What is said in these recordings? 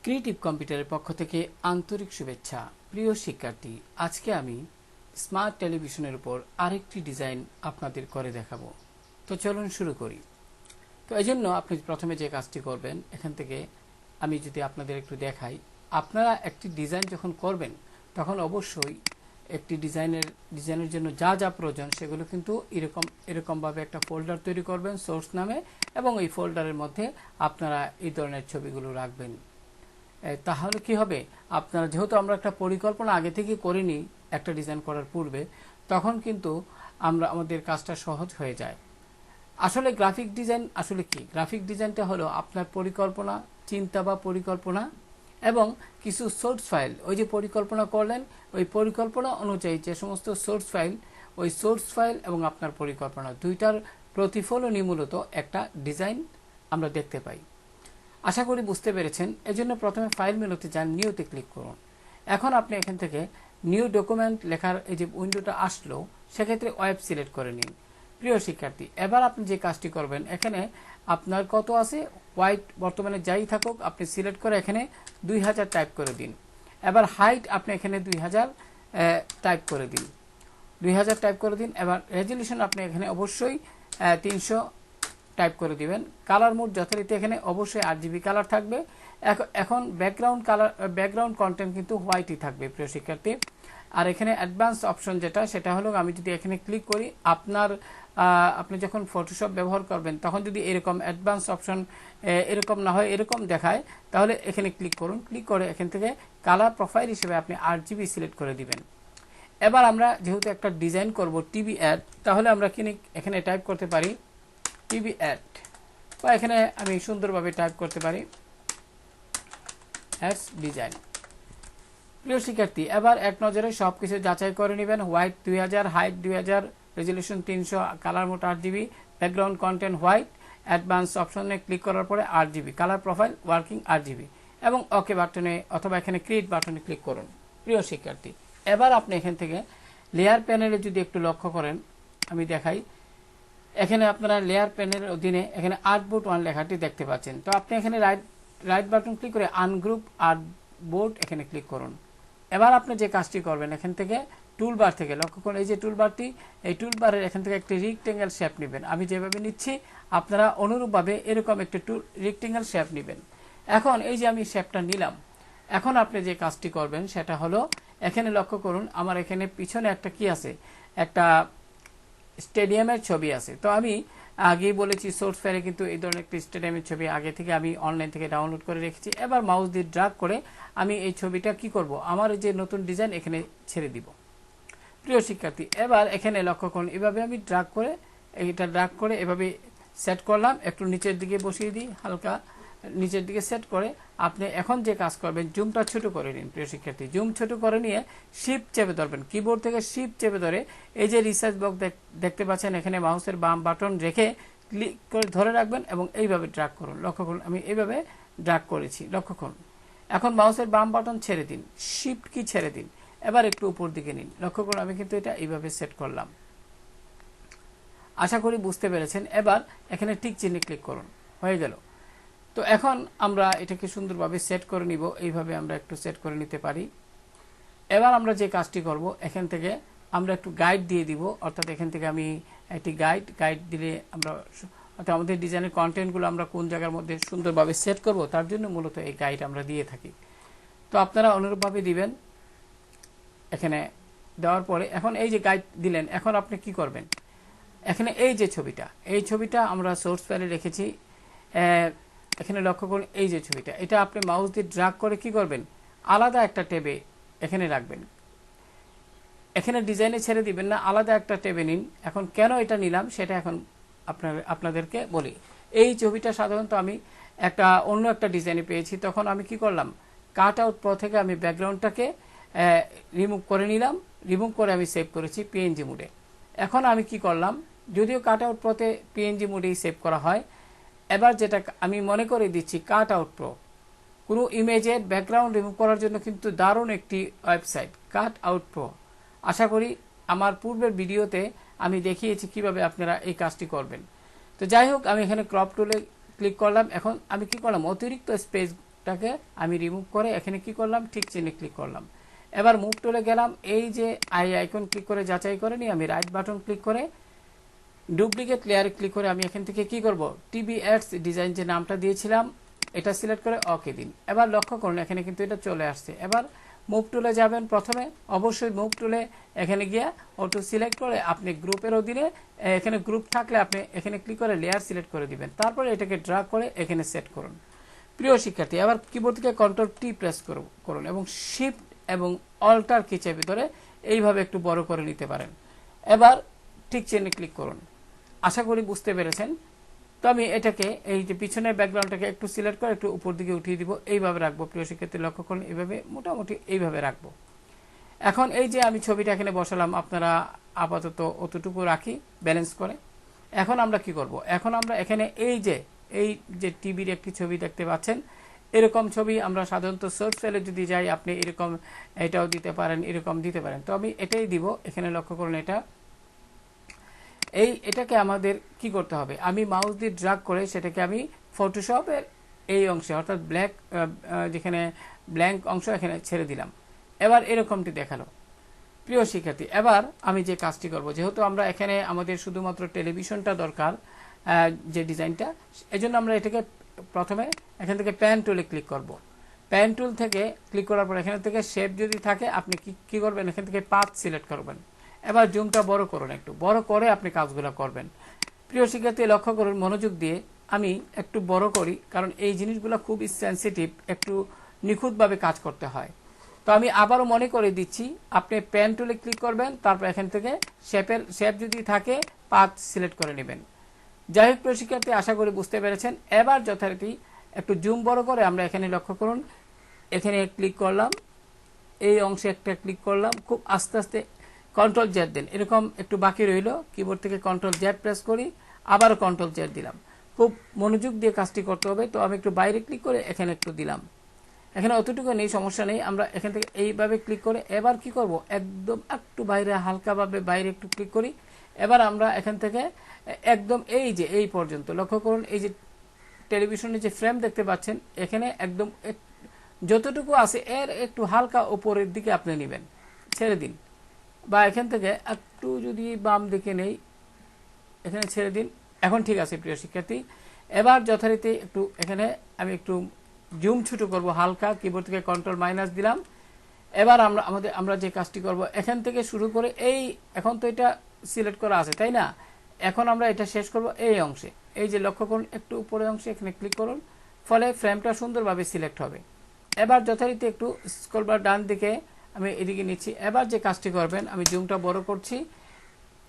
Creative কম্পিউটারের পক্ষ থেকে আন্তরিক শুভেচ্ছা। প্রিয় শিক্ষার্থী, আজকে আমি স্মার্ট টেলিভিশনের উপর আরেকটি ডিজাইন আপনাদের করে দেখাবো। তো চলুন শুরু করি। তো এই জন্য আপনি প্রথমে যে কাজটি করবেন, এখান থেকে আমি যদি আপনাদের একটু দেখাই, আপনারা একটি ডিজাইন যখন করবেন তখন অবশ্যই একটি ডিজাইনের জন্য যা যা প্রয়োজন সেগুলো কিন্তু এরকমভাবে একটা ফোল্ডার তৈরি করবেন সোর্স নামে, এবং এই ফোল্ডারের মধ্যে আপনারা এই ধরনের ছবিগুলো রাখবেন। তাহলে কি হবে, আপনারা যেহেতু আমরা একটা পরিকল্পনা আগে থেকে করে নিই একটা ডিজাইন করার পূর্বে, তখন কিন্তু আমাদের কাজটা সহজ হয়ে যায়। আসলে গ্রাফিক ডিজাইন আসলে কি? গ্রাফিক ডিজাইনটা হলো আপনার পরিকল্পনা, চিন্তা বা পরিকল্পনা এবং কিছু সোর্স ফাইল, ওই যে পরিকল্পনা করলেন ওই পরিকল্পনা অনুযায়ী যে সমস্ত সোর্স ফাইল, ওই সোর্স ফাইল এবং আপনার পরিকল্পনা দুইটার প্রতিফলনই মূলত একটা ডিজাইন আমরা দেখতে পাই। আশা করি বুঝতে পেরেছেন। এজন্য প্রথমে ফাইল মেনুতে যান, নিউতে ক্লিক করুন। এখন আপনি এখান থেকে নিউ ডকুমেন্ট লেখার এই যে উইন্ডোটা আসলো, সেক্ষেত্রে ওয়েব সিলেক্ট করে নিন। প্রিয় শিক্ষার্থী, এবার আপনি যে কাজটি করবেন, এখানে আপনার কত আছে, হোয়াইট বর্তমানে যাই থাকুক আপনি সিলেক্ট করে এখানে 2000 টাইপ করে দিন। এবার হাইট আপনি এখানে 2000 টাইপ করে দিন, 2000 টাইপ করে দিন। এবার রেজলিউশন আপনি এখানে অবশ্যই 300 টাইপ করে দিবেন। কালার মোড যথারীতি এখানে অবশ্যই RGB কালার থাকবে। এখন ব্যাকগ্রাউন্ড কন্টেন্ট কিন্তু হোয়াইটই থাকবে প্রিয় শিক্ষার্থী। আর এখানে অ্যাডভান্স অপশন যেটা, সেটা হলো আমি যদি এখানে ক্লিক করি, আপনি যখন ফটোশপ ব্যবহার করবেন তখন যদি এরকম অ্যাডভান্স অপশন এরকম না হয়, এরকম দেখায়, তাহলে এখানে ক্লিক করুন। ক্লিক করে এখান থেকে কালার প্রোফাইল হিসেবে আপনি RGB সিলেক্ট করে দিবেন। এবার আমরা যেহেতু একটা ডিজাইন করব টিভি অ্যাড, তাহলে আমরা এখানে টাইপ করতে পারি টিভি অ্যাড, বা এখানে আমি সুন্দরভাবে টাইপ করতে পারি অ্যাডস ডিজাইন। প্রিয় শিক্ষার্থী, এবার এক নজরে সবকিছু যাচাই করে নেবেন। White 2000, height 2000, resolution 300, colour mode RGB, background content white, advance অপশনে ক্লিক করার পরে RGB, colour profile working RGB, এবং ওকে বাটনে অথবা এখানে ক্রিয়েট বাটনে ক্লিক করুন। প্রিয় শিক্ষার্থী, এবার আপনি এখান থেকে লেয়ার প্যানেলে যদি একটু লক্ষ্য করেন, আমি দেখাই, এখানে আপনারা লেয়ার প্যানেলের অধীনে এখানে আর্টবোর্ড 1 লেখাটি দেখতে পাচ্ছেন। তো আপনি এখানে রাইট বাটন ক্লিক করে আনগ্রুপ আর্টবোর্ড এখানে ক্লিক করুন। এবার আপনি যে কাজটি করবেন, এখান থেকে টুলবার থেকে লক্ষ্য করুন, এই যে টুলবারটি, এই টুলবারের এখান থেকে একটি রেক্টেঙ্গেল শেপ নেবেন। আমি যেভাবে নিচ্ছি আপনারা অনুরূপভাবে এরকম একটি রেক্টেঙ্গেল শেপ নেবেন। এখন এই যে আমি শেপটা নিলাম, এখন আপনি যে কাজটি করবেন সেটা হলো, এখানে লক্ষ্য করুন আমার এখানে পিছনে একটা কি আছে, একটা স্টেডিয়ামের ছবি আছে। তো আমি আগেই বলেছি সোর্স ফাইলে কিন্তু এই ধরনের একটি স্টেডিয়ামের ছবি আগে থেকে আমি অনলাইন থেকে ডাউনলোড করে রেখেছি। এবার মাউস দিয়ে ড্র্যাগ করে আমি এই ছবিটা কি করব, আমার যে নতুন ডিজাইন এখানে ছেড়ে দিব। প্রিয় শিক্ষার্থী, এবার এখানে লক্ষ্য করুন, এভাবে আমি ড্র্যাগ করে এভাবে সেট করলাম। একটু নিচের দিকে বসিয়ে দিই, হালকা নিচের দিকে সেট করে আপনি এখন যে কাজ করবেন, জুমটা ছোট করে নিন। প্রিয় শিক্ষার্থী, জুম ছোট করে নিয়ে শিফট চেপে ধরবেন, কিবোর্ড থেকে শিফট চেপে ধরে এই যে রিসার্চ বক্স দেখতে পাচ্ছেন, এখানে মাউসের বাম বাটন রেখে ক্লিক করে ধরে রাখবেন এবং এইভাবে ড্র্যাগ করুন। লক্ষ্য করুন আমি এইভাবে ড্র্যাগ করেছি, লক্ষ্য করুন। এখন মাউসের বাম বাটন ছেড়ে দিন, শিফট কি ছেড়ে দিন, এবার একটু উপর দিকে নিন। লক্ষ্য করুন আমি কিন্তু এটা এইভাবে সেট করলাম। আশা করি বুঝতে পেরেছেন। এবার এখানে টিক চিহ্নে ক্লিক করুন, হয়ে গেল। তো এখন আমরা এটাকে সুন্দরভাবে সেট করে নিব, এইভাবে আমরা একটু সেট করে নিতে পারি। এবার আমরা যে কাজটি করব, এখান থেকে আমরা একটু গাইড দিয়ে দিব, অর্থাৎ এখান থেকে আমি একটি গাইড দিলে আমরা অর্থাৎ আমাদের ডিজাইনের কন্টেন্টগুলো আমরা কোন জায়গার মধ্যে সুন্দরভাবে সেট করব, তার জন্য মূলত এই গাইড আমরা দিয়ে থাকি। তো আপনারা অনুরূপভাবে দিবেন। এখানে দেওয়ার পরে এখন এই যে গাইড দিলেন, এখন আপনি কি করবেন, এখানে এই যে ছবিটা আমরা সোর্স ফাইলে রেখেছি, এখানে লক্ষ্য করুন এই যে ছবিটা, এটা আপনি মাউস দিয়ে ড্র্যাগ করে কি করবেন, আলাদা একটা ট্যাবে এখানে রাখবেন। এখানে ডিজাইনে ছেড়ে দিবেন না, আলাদা একটা ট্যাবে নিন। এখন কেন এটা নিলাম সেটা এখন আপনাদেরকে বলি। এই ছবিটা সাধারণত আমি অন্য একটা ডিজাইনে পেয়েছি, তখন আমি কি করলাম, কাট আউট প্রো থেকে আমি ব্যাকগ্রাউন্ডটাকে রিমুভ করে নিলাম, রিমুভ করে আমি সেভ করেছি PNG মোডে। এখন আমি কি করলাম, যদিও কাট আউট প্রোতে PNG মোডেই সেভ করা হয়, এবার যেটা আমি মনে করে দিচ্ছি, কাট আউট প্রো কোনো ইমেজের ব্যাকগ্রাউন্ড রিমুভ করার জন্য কিন্তু দারুণ একটি ওয়েবসাইট, কাট আউট প্রো। আশা করি আমার পূর্বের ভিডিওতে আমি দেখিয়েছি কিভাবে আপনারা এই কাজটি করবেন। তো যাই হোক, আমি এখানে ক্রপ টুলে ক্লিক করলাম। এখন আমি কি করলাম, অতিরিক্ত স্পেস গ্রুপটাকে আমি রিমুভ করে এখানে কি করলাম, ঠিক চিহ্নে ক্লিক করলাম। এবার মুভ টুলে গেলাম, এই যে আইকন ক্লিক করে যাচাই করে নিই, আমি রাইট বাটন ক্লিক করে ডুপ্লিকেট লেয়ারে ক্লিক করে আমি এখান থেকে কি করব, টিভি অ্যাডস ডিজাইন যে নামটা দিয়েছিলাম এটা সিলেক্ট করে ওকে দিন। এবার লক্ষ্য করুন এখানে কিন্তু এটা চলে আসছে। এবার মুভ টুলে যাবেন, প্রথমে অবশ্যই মুভ টুলে এখানে গিয়ে অটো সিলেক্ট করে আপনি গ্রুপের অধীনে এখানে গ্রুপ থাকলে আপনি এখানে ক্লিক করে লেয়ার সিলেক্ট করে দিবেন, তারপরে এটাকে ড্র্যাগ করে এখানে সেট করুন। প্রিয় শিক্ষার্থী, এবার কিবোর্ড থেকে কন্ট্রোল টি প্রেস করুন এবং শিফট এবং অল্টার কি চেপে ধরে এইভাবে একটু বড় করে নিতে পারেন। এবার ঠিক চিহ্নে ক্লিক করুন। আশা করি বুঝতে পেরেছেন। তো আমি এটাকে এই যে পিছনের ব্যাকগ্রাউন্ডটাকে একটু সিলেক্ট করে একটু উপর দিকে উঠিয়ে দিব, এইভাবে রাখবো। প্রিয় শিক্ষার্থী লক্ষ্য করুন, এইভাবে মোটামুটি এইভাবে রাখবো। এখন এই যে আমি ছবিটা এখানে বসালাম, আপনারা আপাতত অতটুকু রাখি ব্যালেন্স করে। এখন আমরা কি করব, এখন আমরা এখানে এই যে টিভির একটি ছবি দেখতে পাচ্ছেন, এরকম ছবি আমরা সাধারণত সোর্স ফাইলে যদি যাই আপনি এরকম এটাও দিতে পারেন, এরকম দিতে পারেন। তো আমি এটাই দিব। এখানে লক্ষ্য করুন এটাকে আমাদের কি করতে হবে, আমি মাউস দিয়ে ড্র্যাগ করে সেটাকে আমি ফটোশপের এই অংশে অর্থাৎ যেখানে ব্ল্যাঙ্ক অংশ এখানে ছেড়ে দিলাম। এবার এরকমটি দেখালো। প্রিয় শিক্ষার্থী, এবার আমি যে কাজটি করব, যেহেতু আমরা এখানে আমাদের শুধুমাত্র টেলিভিশনটা দরকার যে ডিজাইনটা, এজন্য আমরা এটাকে প্রথমে এখান থেকে প্যান টুলে ক্লিক করব। প্যান টুল থেকে ক্লিক করার পর এখান থেকে শেপ যদি থাকে আপনি কি করবেন, এখান থেকে পাথ সিলেক্ট করবেন। এবার জুমটা বড় করুন, একটু বড় করে আপনি কাজগুলো করবেন। প্রিয় শিক্ষার্থী লক্ষ্য করুন, মনোযোগ দিয়ে আমি একটু বড় করি, কারণ এই জিনিসগুলো খুব সেন্সিটিভ, একটু নিখুঁতভাবে কাজ করতে হয়। তো আমি আবারও মনে করে দিচ্ছি, আপনি পেন টুলে ক্লিক করবেন, তারপর এখান থেকে শেপ যদি থাকে পাথ সিলেক্ট করে নেবেন। যাই হোক প্রিয় শিক্ষার্থী, আশা করি বুঝতে পেরেছেন। এবার যথারীতি একটু জুম বড় করে আমরা এখানে লক্ষ্য করুন, এখানে ক্লিক করলাম, এই অংশে একটা ক্লিক করলাম, খুব আস্তে আস্তে কন্ট্রোল জেড দেন। এরকম একটু বাকি রইল, কিবোর্ড থেকে কন্ট্রোল জেড প্রেস করি, আবারও কন্ট্রোল জেড দিলাম। খুব মনোযোগ দিয়ে কাজটি করতে হবে। তো আমি একটু বাইরে ক্লিক করে এখানে একটু দিলাম, এখানে অতটুকু নেই, সমস্যা নেই। আমরা এখান থেকে এইভাবে ক্লিক করে এবার কি করব, একদম একটু বাইরে হালকাভাবে বাইরে একটু ক্লিক করি। এবার আমরা এখান থেকে একদম এই পর্যন্ত লক্ষ্য করুন, এই যে টেলিভিশনের যে ফ্রেম দেখতে পাচ্ছেন, এখানে একদম যতটুকু আছে এর একটু হালকা উপরের দিকে আপনি নেবেন, ছেড়ে দিন। বা এখান থেকে একটু যদি বাম দিকে নেই, এখানে ছেড়ে দিন। এখন ঠিক আছে প্রিয় শিক্ষার্থী। এবার যথারীতি একটু এখানে আমি একটু জুম ছোট করব হালকা, কিবোর্ড থেকে কন্ট্রোল মাইনাস দিলাম। এবার আমরা যে কাজটি করব, এখান থেকে শুরু করে এখন তো এটা সিলেক্ট করা আছে তাই না, এখন আমরা এটা শেষ করব এই অংশে। এই যে লক্ষ্য করুন একটু উপরের অংশে এখানে ক্লিক করুন, ফলে ফ্রেমটা সুন্দরভাবে সিলেক্ট হবে। এবার যথারীতি একটু স্ক্রল বার ডান দিকে আমি এদিকে নিচ্ছি। এবার যে কাজটি করবেন, আমি জুমটা বড় করছি,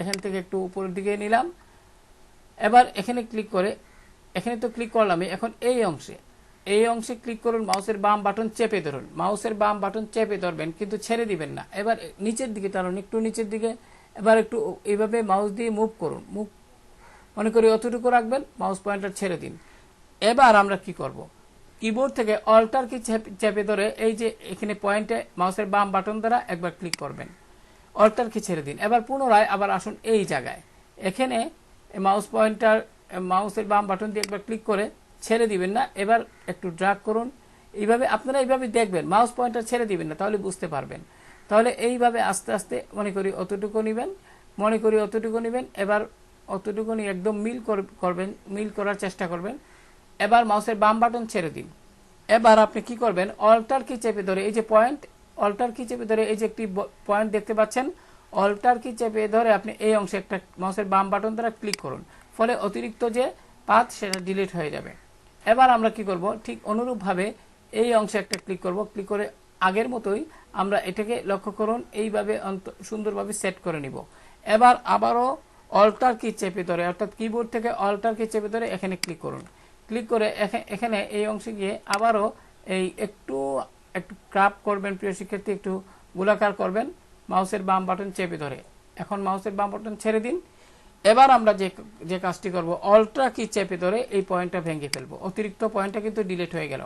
এখান থেকে একটু উপরের দিকে নিলাম। এবার এখানে ক্লিক করে, এখানে তো ক্লিক করলাম, এখন এই অংশে ক্লিক করুন, মাউসের বাম বাটন চেপে ধরুন, মাউসের বাম বাটন চেপে ধরবেন কিন্তু ছেড়ে দিবেন না। এবার নিচের দিকে টানুন, একটু নিচের দিকে। এবার একটু এইভাবে মাউস দিয়ে মুভ করুন, মনে করি অতটুকু রাখবেন, মাউস পয়েন্টার ছেড়ে দিন। এবার আমরা কি করব, কিবোর্ড থেকে অল্টার কি চেপে ধরে এই যে এখানে পয়েন্টে মাউসের বাম বাটন দ্বারা একবার ক্লিক করবেন, অল্টার কি ছেড়ে দিন। এবার পুনরায় আবার আসুন এই জায়গায়, এখানে মাউসের বাম বাটন দিয়ে একবার ক্লিক করে ছেড়ে দিবেন না, এবার একটু ড্র্যাগ করুন। এইভাবে আপনারা এইভাবে দেখবেন, মাউস পয়েন্টার ছেড়ে দিবেন না, তাহলে বুঝতে পারবেন। তাহলে এইভাবে আস্তে আস্তে মনে করি অতটুকু নেবেন, এবার অতটুকু নিয়ে একদম মিল করার চেষ্টা করবেন। এবার মাউসের বাম বাটন ছেড়ে দিন। এবার আপনি কি করবেন, অল্টার কি চেপে ধরে এই যে এই যে একটি পয়েন্ট দেখতে পাচ্ছেন, অল্টার কি চেপে ধরে আপনি এই অংশে একটা মাউসের বাম বাটন দ্বারা ক্লিক করুন, ফলে অতিরিক্ত যে পাথ সেটা ডিলিট হয়ে যাবে। এবার আমরা কি করব, ঠিক অনুরূপভাবে এই অংশে একটা ক্লিক করব, ক্লিক করে আগের মতোই আমরা এটাকে লক্ষ্য করুন এইভাবে সুন্দরভাবে সেট করে নিব। এবার আবারও অল্টার কি চেপে ধরে, অর্থাৎ কিবোর্ড থেকে অল্টার কি চেপে ধরে এখানে ক্লিক করুন, ক্লিক করে এখানে এই অংশে গিয়ে আবারও একটু ক্রাপ করবেন প্রিয় শিক্ষার্থী, একটু গোলাকার করবেন মাউসের বাম বাটন চেপে ধরে। এখন মাউসের বাম বাটন ছেড়ে দিন। এবার আমরা যে কাজটি করব, অল্টার কি চেপে ধরে এই পয়েন্টটা ভেঙে ফেলবো, অতিরিক্ত পয়েন্টটা কিন্তু ডিলিট হয়ে গেল।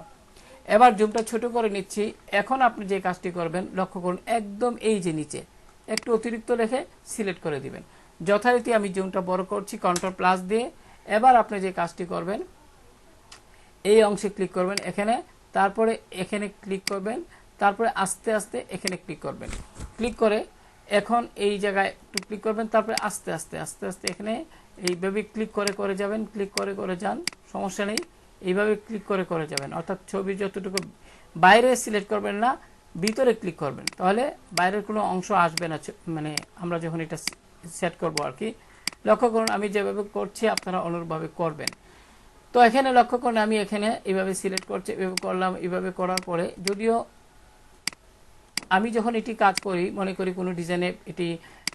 এবার জুমটা ছোট করে নিচ্ছি। এখন আপনি যে কাজটি করবেন লক্ষ্য করুন, একদম এই যে নিচে একটু অতিরিক্ত রেখে সিলেক্ট করে দিবেন। যথারীতি আমি জুমটা বড় করছি কন্ট্রোল প্লাস দিয়ে। এবার আপনি যে কাজটি করবেন, এই অংশে ক্লিক করবেন, এখানে তারপরে এখানে ক্লিক করবেন, তারপরে আস্তে আস্তে এখানে ক্লিক করবেন। ক্লিক করে এখন এই জায়গায় একটু ক্লিক করবেন, তারপরে আস্তে আস্তে আস্তে আস্তে এখানে এইভাবে ক্লিক করে করে যাবেন, ক্লিক করে করে যান, সমস্যা নেই। এইভাবে ক্লিক করে করে যাবেন, অর্থাৎ ছবি যতটুকু বাইরে সিলেক্ট করবেন না, ভিতরে ক্লিক করবেন, তাহলে বাইরের কোনো অংশ আসবে না। মানে আমরা যখন এটা সেট করব আর কি। লক্ষ্য করুন আমি যেভাবে করছি আপনারা অনুরূপভাবে করবেন। তো এখানে লক্ষ্য করুন আমি এখানে এইভাবে সিলেক্ট করছি, এভাবে করলাম। এইভাবে করার পরে যদিও আমি যখন এটি কাজ করি, মনে করি কোনো এটি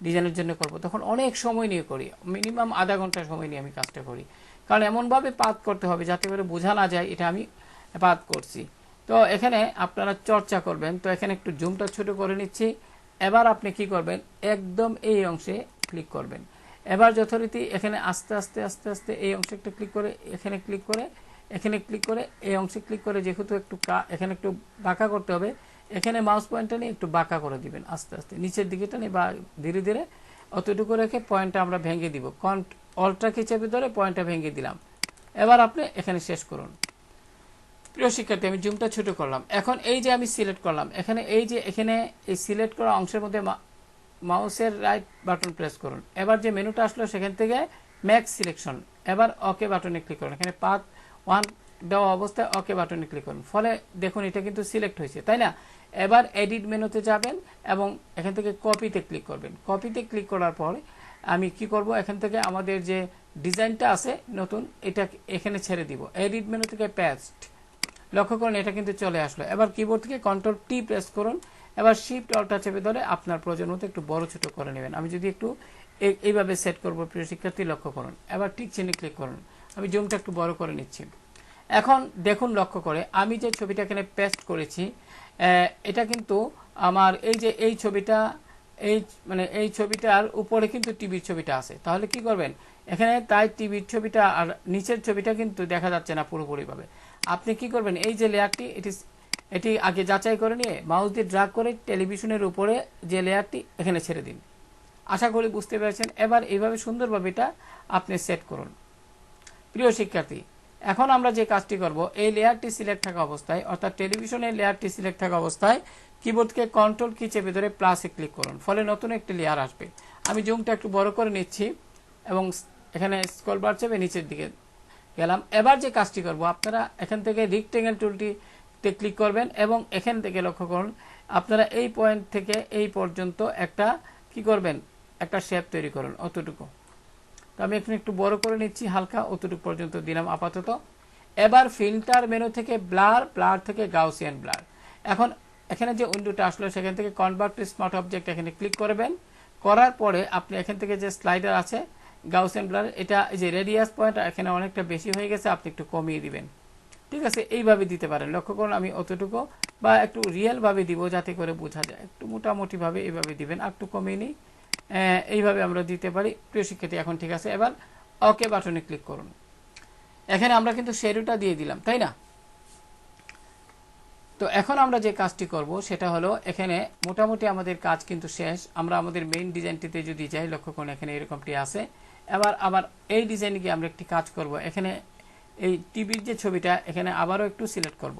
ডিজাইনের জন্য করব, তখন অনেক সময় নিয়ে করি, মিনিমাম আধা ঘন্টা সময় নিয়ে আমি কাজটা করি। কারণ এমনভাবে পাত করতে হবে যাতে করে বোঝা না যায় এটা আমি পাত করছি। তো এখানে আপনারা চর্চা করবেন। তো এখানে একটু জুমটা ছোট করে নিচ্ছি। এবার আপনি কি করবেন, একদম এই অংশে ক্লিক করবেন। এবার যথারীতি এখানে আস্তে আস্তে আস্তে আস্তে এই অংশে একটা ক্লিক করে, এখানে ক্লিক করে, এখানে ক্লিক করে, এই অংশে ক্লিক করে, যেহেতু একটু এখানে একটু বাঁকা করতে হবে, এখানে মাউস পয়েন্টটা নিয়ে একটু বাঁকা করে দিবেন আস্তে আস্তে, নিচের দিকে টানে বা ধীরে ধীরে অতটুকু রেখে পয়েন্টটা আমরা ভেঙে দিব। অল্টটাকে চেপে ধরে পয়েন্টটা ভেঙে দিলাম। এবার আপনি এখানে শেষ করুন। প্রিয় শিক্ষার্থী, আমি জুমটা ছোট করলাম। এখন এই যে আমি সিলেক্ট করলাম, এখানে এই যে এখানে এই সিলেক্ট করা অংশের মধ্যে মাউসের রাইট বাটন প্রেস করুন। এবার যে মেনুটা আসলো সেখান থেকে ম্যাক্স সিলেকশন, এবার ওকে বাটনে ক্লিক করুন। এখানে পাথ 1 দেওয়া অবস্থায় ওকে বাটনে ক্লিক করুন। ফলে দেখুন এটা কিন্তু সিলেক্ট হয়েছে, তাই না? এবার এডিট মেনুতে যাবেন এবং এখান থেকে কপিতে ক্লিক করবেন। কপিতে ক্লিক করার পর আমি কি করব, এখান থেকে আমাদের যে ডিজাইনটা আছে নতুন, এটা এখানে ছেড়ে দিব। এডিট মেনু থেকে পেস্ট, লক্ষ্য করুন এটা কিন্তু চলে আসলো। এবার কিবোর্ড থেকে কন্ট্রোল টি প্রেস করুন। এবার শিফট অল্টটা চেপে ধরে আপনার প্রয়োজন মতো একটু বড় ছোট করে নেবেন। আমি যদি একটু এইভাবে সেট করব, প্রিয় শিক্ষার্থী লক্ষ্য করুন। এবার ঠিক চিহ্নে ক্লিক করুন। আমি জুমটা একটু বড় করে নিচ্ছি। এখন দেখুন লক্ষ্য করে আমি যে ছবিটা এখানে পেস্ট করেছি, এটা কিন্তু আমার এই ছবিটা, এই ছবিটার উপরে কিন্তু টিভির ছবিটা আছে। তাহলে কি করবেন, এখানে তাই টিভির ছবিটা আর নিচের ছবিটা কিন্তু দেখা যাচ্ছে না পুরোপুরিভাবে। আপনি কি করবেন, এই যে লেয়ারটি এটি আগে যাচাই করে নিয়ে মাউস দিয়ে ড্র্যাগ করে টেলিভিশনের উপরে যে লেয়ারটি এখানে ছেড়ে দিন। আশা করি বুঝতে পেরেছেন। এবার এইভাবে সুন্দরভাবে এটা আপনি সেট করুন। প্রিয় শিক্ষার্থী, এখন আমরা যে কাজটি করব, এই লেয়ারটি সিলেক্ট থাকা অবস্থায়, অর্থাৎ টেলিভিশনের লেয়ারটি সিলেক্ট থাকা অবস্থায় কিবোর্ডকে কন্ট্রোল কি চেপে ধরে প্লাসে ক্লিক করুন। ফলে নতুন একটি লেয়ার আসবে। আমি জুমটা একটু বড় করে নিচ্ছি এবং এখানে স্ক্রল বার চেপে নিচের দিকে গেলাম। এবার যে কাজটি করব, আপনারা এখান থেকে রেক্টেঙ্গেল টুলটিতে ক্লিক করবেন এবং এখান থেকে লক্ষ্য করুন আপনারা এই পয়েন্ট থেকে এই পর্যন্ত একটা কি করবেন, একটা শেপ তৈরি করুন অতটুকু। তো আমি এখানে একটু বড় করে নিচ্ছি, হালকা অতটুকু পর্যন্ত দিলাম আপাতত। এবার ফিল্টার মেনু থেকে ব্লার থেকে গাউসিয়ান ব্লার। এখন এখানে যে উইন্ডোটা আসলো সেখান থেকে কনভার্ট টু স্মার্ট অবজেক্ট এখানে ক্লিক করবেন। করার পরে আপনি এখান থেকে যে স্লাইডার আছে গাউসিয়ান ব্লার, এটা যে রেডিয়াস পয়েন্ট এখানে অনেকটা বেশি হয়ে গেছে, আপনি একটু কমিয়ে দিবেন। ঠিক আছে, এইভাবে দিতে পারেন। লক্ষ্য করুন আমি অতটুকু বা একটু রিয়েল ভাবে দিব যাতে করে বোঝা যায়। একটু মোটামুটি ভাবে এইভাবে দিবেন, একটু কমিয়ে নিই। এইভাবে আমরা দিতে পারি। প্রিয় শিক্ষার্থী, এখন ঠিক আছে। এবার ওকে বাটনে ক্লিক করুন। এখানে আমরা কিন্তু শেডোটা দিয়ে দিলাম, তাই না? তো এখন আমরা যে কাজটি করব সেটা হলো, এখানে মোটামুটি আমাদের কাজ কিন্তু শেষ। আমরা আমাদের মেইন ডিজাইনটিতে যদি যাই, লক্ষ্য করুন এখানে এরকমটি আছে। এবার আবার এই ডিজাইনে গিয়ে আমরা একটি কাজ করব। এখানে এই টিভির যে ছবিটা এখানে আবারও একটু সিলেক্ট করব।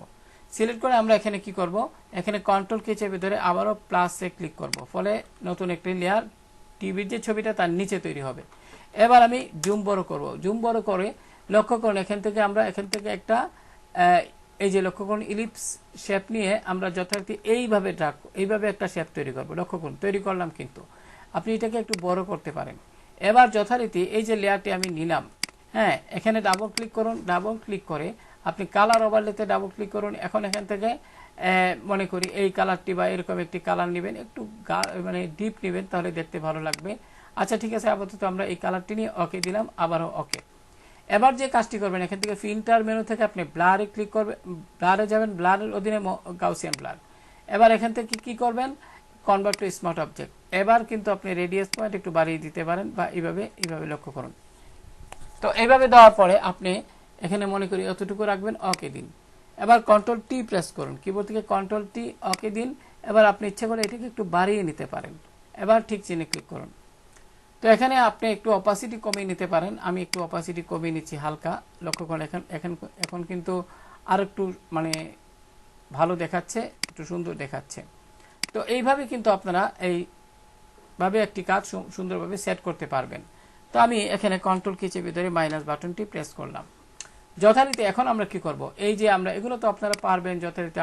সিলেক্ট করে আমরা এখানে কি করব, এখানে কন্ট্রোল কে চেপে ধরে আবারও প্লাসে ক্লিক করব। ফলে নতুন একটি লেয়ার টিভির যে ছবিটা তার নিচে তৈরি হবে। এবার আমি জুম বড় করব। জুম বড় করে লক্ষ্য করুন এখান থেকে একটা এই যে লক্ষ্য করুন ইলিপস শেপ নিয়ে আমরা যথারীতি এইভাবে একটা শেপ তৈরি করব। লক্ষ্য করুন তৈরি করলাম, কিন্তু আপনি এটাকে একটু বড় করতে পারেন। এবার যথারীতি এই যে লেয়ারটি আমি নিলাম, হ্যাঁ, এখানে ডাবল ক্লিক করুন। ডাবল ক্লিক করে আপনি কালার ওভারলেতে ডাবল ক্লিক করুন। এখন এখান থেকে মনে করি এই কালারটি বা এরকম একটি কালার নেবেন, একটু ডিপ নেবেন, তাহলে দেখতে ভালো লাগবে। আচ্ছা ঠিক আছে, আপাতত আমরা এই কালারটি নিয়ে ওকে দিলাম, আবারও ওকে। এবার যে কাজটি করবেন, এখান থেকে ফিল্টার মেনু থেকে আপনি ব্লারে ক্লিক করবেন, ব্লারে যাবেন, ব্লারের অধীনে গাউসিয়ান ব্লার। এবার এখান থেকে কি করবেন, কনভার্ট টু স্মার্ট অবজেক্ট। এবার কিন্তু আপনি রেডিয়াস পয়েন্ট একটু বাড়িয়ে দিতে পারেন বা এইভাবে লক্ষ্য করুন। তো এইভাবে দেওয়ার পরে আপনি এখানে মনে করি অতটুকু রাখবেন, ওকে দিন। এবার কন্ট্রোল টি প্রেস করুন, কিবোর্ড থেকে কন্ট্রোল টি, ওকে দিন। এবার আপনি ইচ্ছে করে এটাকে একটু বাড়িয়ে নিতে পারেন। এবার ঠিক চিহ্নে ক্লিক করুন। তো এখানে আপনি একটু অপাসিটি কমিয়ে নিতে পারেন। আমি একটু অপাসিটি কমিয়ে নিচ্ছি হালকা। লক্ষ্য করুন এখন কিন্তু আর একটু ভালো দেখাচ্ছে, একটু সুন্দর দেখাচ্ছে। তো এইভাবে কিন্তু আপনারা এইভাবে একটি কাজ সুন্দরভাবে সেট করতে পারবেন। তো আমি এখানে কন্ট্রোল কি চেপে ধরে মাইনাস বাটনটি প্রেস করলাম। যথারীতি এখন আমরা কি করব, এই যে আমরা এগুলো তো আপনারা পারবেন যথারীতি।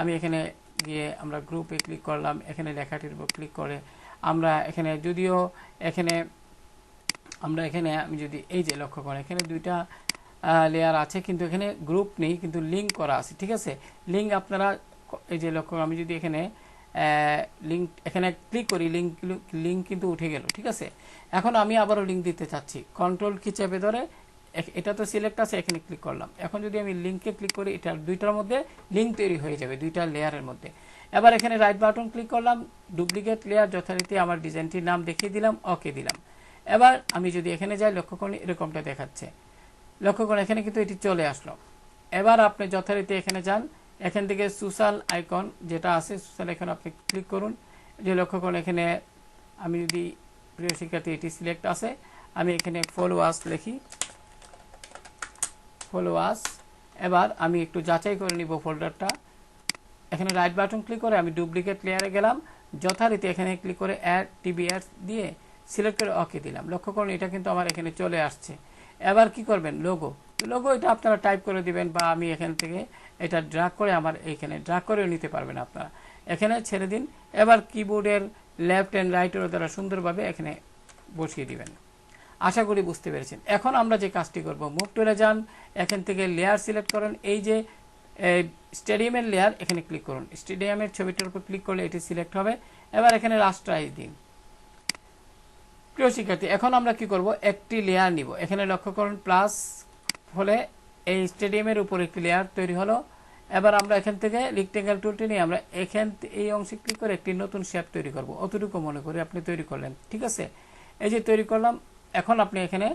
আমি এখানে গিয়ে আমরা গ্রুপে ক্লিক করলাম, এখানে লেখাটির উপর ক্লিক করে আমরা এখানে যদিও এখানে আমি যদি এই যে লক্ষ্য করেন এখানে দুইটা লেয়ার আছে, কিন্তু এখানে গ্রুপ নেই, কিন্তু লিঙ্ক করা আছে। ঠিক আছে, লিঙ্ক আপনারা এই যে লক্ষ্য, আমি যদি এখানে লিঙ্ক এখানে ক্লিক করি, লিঙ্ক কিন্তু উঠে গেল। ঠিক আছে, এখন আমি আবারও লিঙ্ক দিতে চাচ্ছি, কন্ট্রোল কি চেপে ধরে এটা তো সিলেক্ট আছে, এখানে ক্লিক করলাম। এখন যদি আমি লিঙ্কে ক্লিক করি, এটা দুইটার মধ্যে লিঙ্ক তৈরি হয়ে যাবে, দুইটা লেয়ারের মধ্যে। এবার এখানে রাইট বাটন ক্লিক করলাম, ডুপ্লিকেট লেয়ার, যথারীতি আমার ডিজাইনটির নাম দেখিয়ে দিলাম, ওকে দিলাম। এবার আমি যদি এখানে যাই, লক্ষ্য করি এরকমটা দেখাচ্ছে। লক্ষ্য করুন এখানে কিন্তু এটি চলে আসলো। এবার আপনি যথারীতি এখানে যান, এখান থেকে সোশ্যাল আইকন যেটা আছে, সোশ্যাল আইকন আপনি ক্লিক করুন। যে লক্ষ্য করুন এখানে আমি যদি প্রিয় শিক্ষার্থী এটি সিলেক্ট আছে, আমি এখানে ফলোয়ার্স লিখি, ফলোয়ার্স। এবার আমি একটু যাচাই করে নিব ফোল্ডারটা। এখানে রাইট বাটন ক্লিক করে আমি ডুপ্লিকেট লেয়ারে গেলাম, যথারীতি এখানে ক্লিক করে অ্যাড টিভি অ্যাডস দিয়ে সিলেক্ট করে ওকে দিলাম। লক্ষ্য করুন এটা কিন্তু আমার এখানে চলে আসছে। এবার কি করবেন, লোগো এটা আপনারা টাইপ করে দিবেন, বা আমি এখান থেকে এটা ড্র্যাগ করে আমার এইখানে ড্র্যাগ করেও নিতে পারবেন আপনারা। এখানে ছেড়ে দিন। এবার কিবোর্ডের লেফট অ্যান্ড রাইটের দ্বারা সুন্দরভাবে এখানে বসিয়ে দিবেন। আশা করি বুঝতে পেরেছেন। এখন আমরা যে কাজটি করব, মুভ টুলে যান, এখান থেকে লেয়ার সিলেক্ট করেন, এই যে স্টেডিয়ামের লেয়ার এখানে ক্লিক করুন। স্টেডিয়ামের ছবিটার উপর ক্লিক করলে এটি সিলেক্ট হবে। এবার এখানে রাস্ট্রাইজ দিন। প্রিয় শিক্ষার্থী, এখন আমরা কি করব, একটি লেয়ার নিব। এখানে লক্ষ্য করুন প্লাস হলে এই স্টেডিয়ামের উপর একটি লেয়ার তৈরি হলো। এবার আমরা এখান থেকে রেক্ট্যাঙ্গেল টুলটি নিয়ে আমরা এই অংশে ক্লিক করে একটি নতুন শেপ তৈরি করব। অতটুকু মনে করি আপনি তৈরি করলেন। ঠিক আছে, এই যে তৈরি করলাম। এখন আপনি এখানে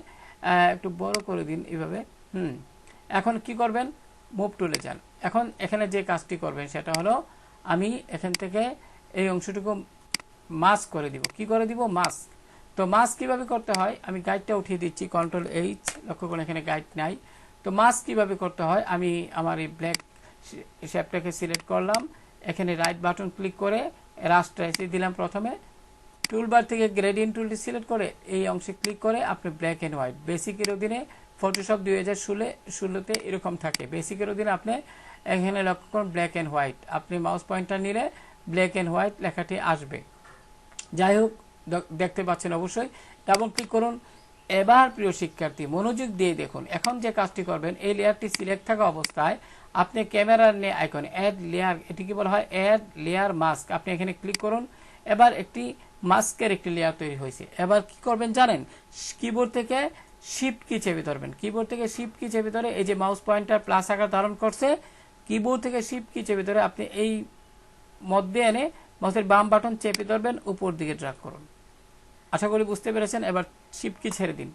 একটু বড় করে দিন এইভাবে। এখন কি করবেন, মুভ টুলে যান। এখন এখানে যে কাজটি করবেন সেটা হলো, আমি এখান থেকে এই অংশটুকু মাস্ক করে দিব। কি করে দিব, মাস্ক। তো মাস্ক কিভাবে করতে হয় আমি গাইডটা উঠিয়ে দিচ্ছি, কন্ট্রোল এইচ। লক্ষ্য করুন এখানে গাইড নাই। তো মাস্ক কিভাবে করতে হয়, আমি আমার এই ব্ল্যাক শেপটাকে সিলেক্ট করলাম, এখানে রাইট বাটন ক্লিক করে রাস্ট্রাইজ দিলাম। প্রথমে টুলবার থেকে গ্রেডিয়েন্ট টুলটি সিলেক্ট করে এই অংশে ক্লিক করে আপনি ব্ল্যাক অ্যান্ড হোয়াইট, বেসিকের অধীনে ফটোশপ 2016-তে এরকম থাকে। বেসিকের অধীনে আপনি এখানে লক্ষ্য করুন ব্ল্যাক অ্যান্ড হোয়াইট, আপনি মাউস পয়েন্টার নিলে ব্ল্যাক অ্যান্ড হোয়াইট লেখাটি আসবে। যাই হোক, দেখতে পাচ্ছেন অবশ্যই, ডাবল ক্লিক করুন। এবার প্রিয় শিক্ষার্থী মনোযোগ দিয়ে দেখুন, এখন যে কাজটি করবেন, এই লেয়ারটি সিলেক্ট থাকা অবস্থায় আপনি ক্যামেরার আইকন অ্যাড লেয়ার, এটিকে বলা হয় অ্যাড লেয়ার মাস্ক, আপনি এখানে ক্লিক করুন। এবার একটি মাস্কের একটি লেয়ার তৈরি হয়েছে। এবার কি করবেন জানেন, কিবোর্ড থেকে শিফট কি চেপে ধরবেন। কিবোর্ড থেকে শিফট কি চেপে ধরে এই যে মাউস পয়েন্টার প্লাস আকার ধারণ করছে, কিবোর্ড থেকে শিফট কি চেপে ধরে আপনি এই মধ্যে এনে মাউসের বাম বাটন চেপে ধরবেন, উপর দিকে ড্র্যাগ করুন। আশা করি বুঝতে পেরেছেন। এবার শিফট কি ছেড়ে দিন।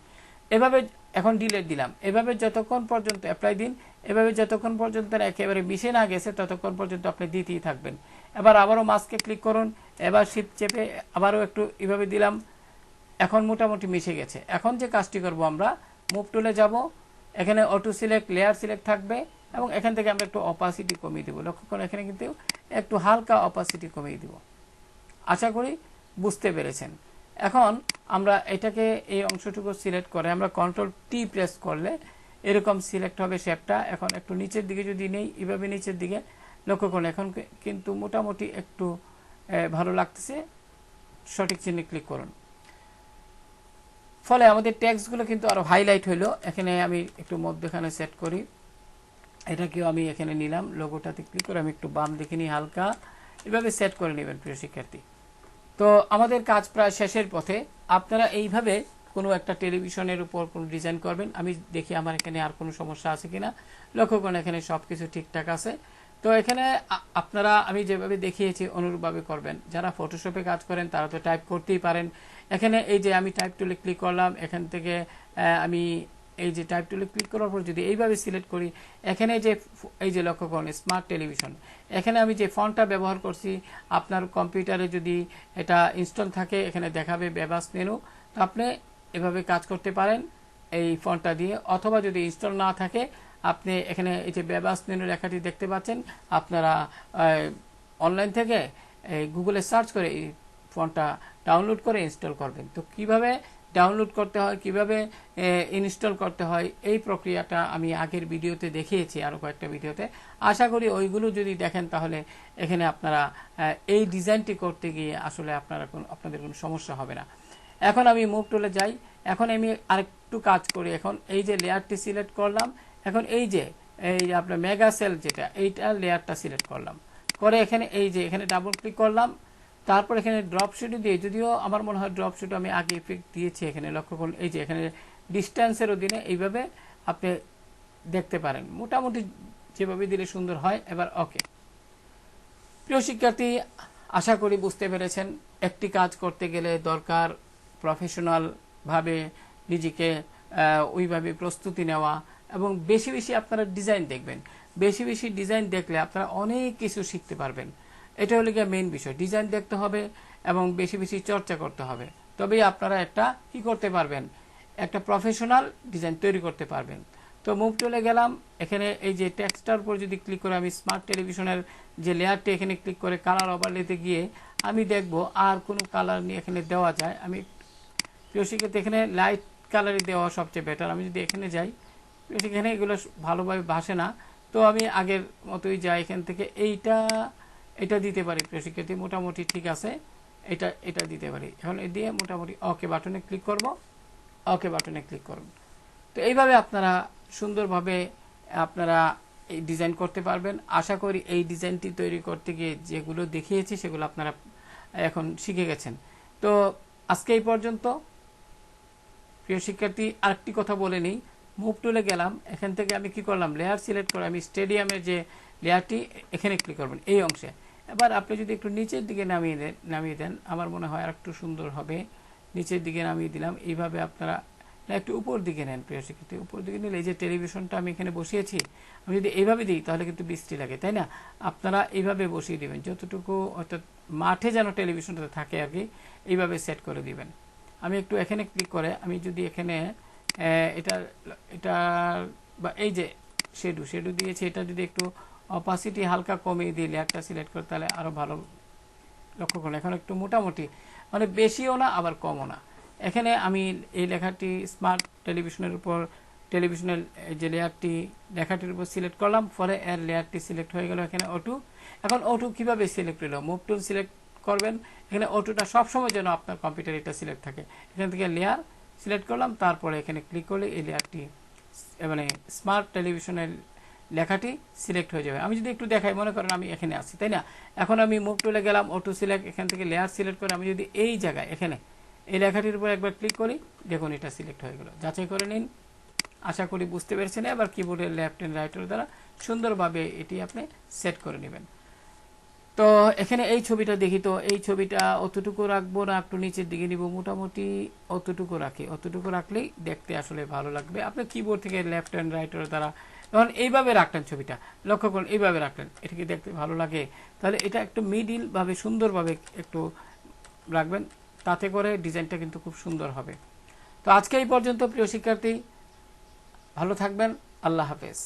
এভাবে এখন ডিলিট দিলাম। এভাবে যতক্ষণ পর্যন্ত অ্যাপ্লাই দিন, এভাবে যতক্ষণ পর্যন্ত একেবারে মিশে না গেছে ততক্ষণ পর্যন্ত আপনি দিতেই থাকবেন। এবার আবারও মাস্কে ক্লিক করুন, এবার শিফট চেপে আবারও একটু এভাবে দিলাম। এখন মোটামুটি মিশে গেছে। এখন যে কাজটি করব, আমরা মুভ টুলে যাব, এখানে অটো সিলেক্ট লেয়ার সিলেক্ট থাকবে, এবং এখান থেকে আমরা একটু অপাসিটি কমিয়ে দেবো। লক্ষ্য করুন এখানে কিন্তু একটু হালকা অপাসিটি কমিয়ে দেব। আশা করি বুঝতে পেরেছেন। এখন আমরা এটাকে এই অংশটুকু সিলেক্ট করে আমরা কন্ট্রোল টি প্রেস করলে এরকম সিলেক্ট হবে শেপটা। এখন একটু নিচের দিকে যদি নেই, এভাবে নিচের দিকে লক্ষ্য করুন, এখন কিন্তু মোটামুটি একটু ভালো লাগতেছে। সঠিক চিহ্নে ক্লিক করুন, ফলে আমাদের টেক্সটগুলো কিন্তু আরো হাইলাইট হইলো। এখানে আমি একটু মধ্যখানে সেট করি, এটাকেও আমি এখানে নিলাম, লোগোটাতে ক্লিক করে আমি একটু বাম দিকে নিই হালকা, এভাবে সেট করে নেবেন প্রিয় শিক্ষার্থী। তো আমাদের কাজ প্রায় শেষের পথে। আপনারা এইভাবে কোনো একটা টেলিভিশনের উপর কোনো ডিজাইন করবেন। আমি দেখি আমার এখানে আর কোনো সমস্যা আছে কিনা। লক্ষ্য করুন এখানে সবকিছু ঠিকঠাক আছে। তো এখানে আপনারা আমি যেভাবে দেখিয়েছি অনুরূপভাবে করবেন। যারা ফটোশপে কাজ করেন তারা তো টাইপ করতেই পারেন। এখানে এই যে আমি টাইপ টুলে ক্লিক করলাম, এখান থেকে আমি এই যে টাইপ টুলে ক্লিক করার পর যদি এইভাবে সিলেক্ট করি, এখানে যে এই যে লক্ষ্য করুন স্মার্ট টেলিভিশন, এখানে আমি যে ফন্টটা ব্যবহার করছি, আপনার কম্পিউটারে যদি এটা ইনস্টল থাকে এখানে দেখাবে বেবাস মেনু, তো আপনি এভাবে কাজ করতে পারেন এই ফন্টটা দিয়ে। অথবা যদি ইনস্টল না থাকে আপনি এখানে এই যে বেবাস মেনু লেখাটি দেখতে পাচ্ছেন, আপনারা অনলাইন থেকে গুগলে সার্চ করে এই ফন্টটা ডাউনলোড করে ইনস্টল করবেন। তো কিভাবে ডাউনলোড করতে হয়, কিভাবে ইনস্টল করতে হয়, এই প্রক্রিয়াটা আমি আগের ভিডিওতে দেখিয়েছি, আরও কয়েকটা ভিডিওতে। আশা করি ওইগুলো যদি দেখেন তাহলে এখানে আপনারা এই ডিজাইনটি করতে গিয়ে আসলে আপনাদের কোনো সমস্যা হবে না। এখন আমি মুভ টুলে যাই। এখন আমি আরেকটু কাজ করি। এখন এই যে লেয়ারটি সিলেক্ট করলাম, এখন এই যে আপনার মেগা সেল যেটা, এইটা লেয়ারটা সিলেক্ট করলাম, করে এখানে এই যে এখানে ডাবল ক্লিক করলাম। তারপর এখানে ড্রপ শিটও দিয়ে, যদিও আমার মনে হয় ড্রপ শিটও আমি আগে ইফেক্ট দিয়েছি, এখানে লক্ষ্য করুন এই যে এখানে ডিস্ট্যান্সের অধীনে এইভাবে আপনি দেখতে পারেন, মোটামুটি যেভাবে দিলে সুন্দর হয়। এবার ওকে। প্রিয় শিক্ষার্থী, আশা করি বুঝতে পেরেছেন একটি কাজ করতে গেলে দরকার প্রফেশনাল ভাবে নিজেকে ওইভাবে প্রস্তুতি নেওয়া, এবং বেশি বেশি আপনারা ডিজাইন দেখবেন। বেশি বেশি ডিজাইন দেখলে আপনারা অনেক কিছু শিখতে পারবেন। এটা হলো গিয়ে মেইন বিষয়, ডিজাইন দেখতে হবে এবং বেশি বেশি চর্চা করতে হবে, তবেই আপনারা একটা কি করতে পারবেন, একটা প্রফেশনাল ডিজাইন তৈরি করতে পারবেন। তো মুভ টুলে গেলাম, এখানে এই যে টেক্সটার উপর যদি ক্লিক করে আমি স্মার্ট টেলিভিশনের যে লেয়ারটি এখানে ক্লিক করে কালার ওভারলেতে গিয়ে আমি দেখব আর কোনো কালার নিয়ে এখানে দেওয়া যায়। আমি প্রিয় শিক্ষার্থী এখানে লাইট কালারই দেওয়া সবচেয়ে বেটার। আমি যদি এখানে যাই, এখানে এগুলো ভালোভাবে ভাসে না, তো আমি আগের মতোই যাই, এখান থেকে এটা দিতে পারি। প্রিয় শিক্ষার্থী মোটামুটি ঠিক আছে, এটা দিতে পারি। এখন এই দিয়ে মোটামুটি ওকে বাটনে ক্লিক করব, ওকে বাটনে ক্লিক করুন। তো এইভাবে আপনারা সুন্দরভাবে আপনারা এই ডিজাইন করতে পারবেন। আশা করি এই ডিজাইনটি তৈরি করতে গিয়ে যেগুলো দেখিয়েছি সেগুলো আপনারা এখন শিখে গেছেন। তো আজকে এই পর্যন্ত। প্রিয় শিক্ষার্থী, আরেকটি কথা বলে নিই, মুভ টুলে গেলাম, এখান থেকে আমি কি করলাম, লেয়ার সিলেক্ট করে আমি স্টেডিয়ামের যে লেয়ারটি এখানে ক্লিক করবেন এই অংশে। এবার আপনি যদি একটু নিচের দিকে নামিয়ে দেন, আমার মনে হয় আর একটু সুন্দর হবে। নিচের দিকে নামিয়ে দিলাম, এইভাবে আপনারা একটু উপর দিকে নেন। প্রিয় শিক্ষার্থী, উপর দিকে নিলে এই যে টেলিভিশনটা আমি এখানে বসিয়েছি, আমি যদি এইভাবে দিই তাহলে কিন্তু বৃষ্টি লাগে, তাই না? আপনারা এইভাবে বসিয়ে দিবেন, যতটুকু অর্থাৎ মাঠে যেন টেলিভিশনটা থাকে আর কি, এইভাবে সেট করে দিবেন। আমি একটু এখানে ক্লিক করে আমি যদি এখানে এটা বা এই যে শেডু দিয়েছি, এটা যদি একটু অপাসিটি হালকা কমিয়ে দিই, লেয়ারটা সিলেক্ট করে, তাহলে আরো ভালো লক্ষ্য করুন। এখন একটু মোটামুটি, মানে বেশিও না আবার কমও না। এখানে আমি এই লেখাটি স্মার্ট টেলিভিশনের উপর, টেলিভিশনের যে লেয়ারটি লেখাটির উপর সিলেক্ট করলাম, পরে এর লেয়ারটি সিলেক্ট হয়ে গেল। এখানে অটো। এখন অটো কিভাবে সিলেক্ট হলো, মুভ টুল সিলেক্ট করবেন, এখানে অটোটা সবসময় যেন আপনার কম্পিউটারে এটা সিলেক্ট থাকে। এখান থেকে লেয়ার সিলেক্ট করলাম, তারপরে এখানে ক্লিক করলে এই লেয়ারটি মানে স্মার্ট টেলিভিশনের লেখাটি সিলেক্ট হয়ে যাবে। আমি যদি একটু দেখাই, মনে করেন আমি এখানে আছি, তাই না? এখন আমি মুভ টুলে গেলাম, অটো সিলেক্ট, এখান থেকে লেয়ার সিলেক্ট করে আমি যদি এই জায়গায় এখানে এই লেখাটির উপর একবার ক্লিক করি, দেখুন এটা সিলেক্ট হয়ে গেল। যাচাই করে নিন। আশা করি বুঝতে পেরেছেন। এবার কিবোর্ডের লেফট এন্ড রাইটের দ্বারা সুন্দরভাবে এটি আপনি সেট করে নেবেন। তো এখানে এই ছবিটা দেখি, তো এই ছবিটা অতটুকু রাখবো না একটু নিচের দিকে নিব, মোটামুটি অতটুকু রাখি। অতটুকু রাখলেই দেখতে আসলে ভালো লাগবে। আপনি কিবোর্ড থেকে লেফট এন্ড রাইটের দ্বারা যখন এইভাবে রাখলেন, ছবিটা লক্ষ্য করুন, এইভাবে রাখলেন, এটা কি দেখতে ভালো লাগে? তাহলে এটা একটু মিডিল ভাবে সুন্দরভাবে একটু রাখবেন, তাতে করে ডিজাইনটা কিন্তু খুব সুন্দর হবে। তো আজকে এই পর্যন্ত প্রিয় শিক্ষার্থী, ভালো থাকবেন। আল্লাহ হাফেজ।